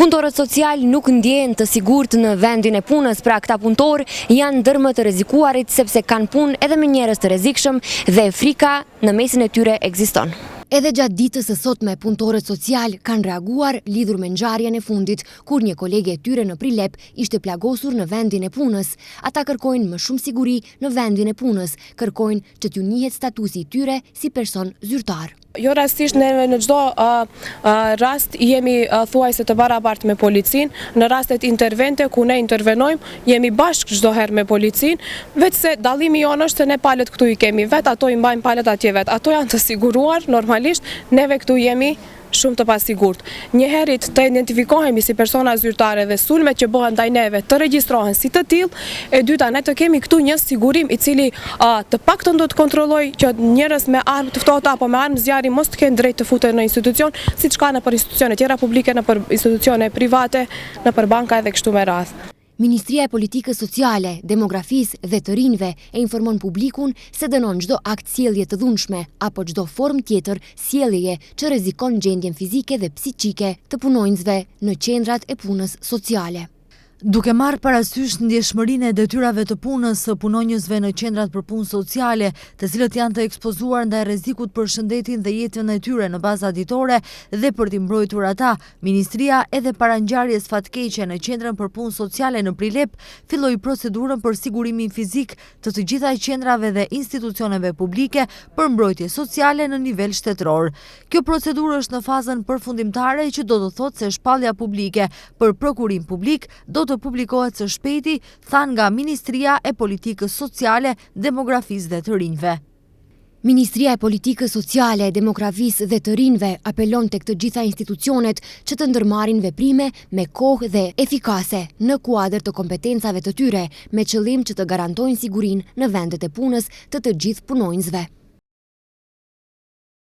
Punëtorët social nuk ndjehen të sigurt në vendin e punës, pra këta punëtor janë ndër më të rrezikuarit sepse kanë punë edhe me njerëz të rrezikshëm dhe frika në mesin e tyre ekziston. Edhe gjatë ditës së sotme, punëtorët social kanë reaguar lidhur me ngjarjen e fundit, kur një kolege e tyre në Prilep ishte plagosur në vendin e punës. Ata kërkojnë më shumë siguri në vendin e punës, kërkojnë që t'ju njihet statusi i tyre si person zyrtar. Jo rastisht neve në çdo rast jemi thuajse të barabartë me policinë, në rastet intervente ku ne intervenojmë, jemi bashkë çdo herë me policinë, veç se dallimi jonë është se ne palët këtu i kemi vet, ato i mbajnë palët atje vet. Ato janë të siguruar, normalisht neve këtu jemi shumë të pasigurt. Njëherët të identifikohemi si persona zyrtare dhe sulmet që bëhen ndaj neve të regjistrohen si të tillë, e dyta ne të kemi këtu një sigurim i cili të paktën do të kontrollojë që njerëz me armë të ftohta apo me armë zjarri mos të kenë drejt të futen në institucion, siç ka nëpër institucione tjera publike, nëpër institucione private, nëpër banka edhe kështu me radhë. Ministria e Politikës Sociale, Demografisë dhe të Rinjve e informon publikun se dënon çdo akt sjellje të dhunshme apo çdo formë tjetër sjelljeje që rrezikon gjendjen fizike dhe psiqike të punonjësve në qendrat e punës sociale. Duke marrë parasysh ndjeshmërinë e detyrave të punës së punonjësve në qendrat për punë sociale, të cilët janë të ekspozuar ndaj rrezikut për shëndetin dhe jetën e tyre në bazë ditore dhe për t'i mbrojtur ata, Ministria edhe para ngjarjes fatkeqe në qendrën për punë sociale në Prilep filloi procedurën për sigurimin fizik të gjitha qendrave dhe institucioneve publike për mbrojtje sociale në nivel shtetëror. Kjo procedurë është në fazën përfundimtare që do të thotë se shpallja publike për prokurim publik do të publikohet së shpejti, than nga Ministria e Politikës Sociale, Demografisë dhe të Rinjve. Ministria e Politikës Sociale, Demografisë dhe të Rinjve apelon tek të gjitha institucionet që të ndërmarrin veprime me kohë dhe efikase në kuadër të kompetencave të tyre, me qëllim që të garantojnë sigurinë në vendet e punës të gjithë punonjësve.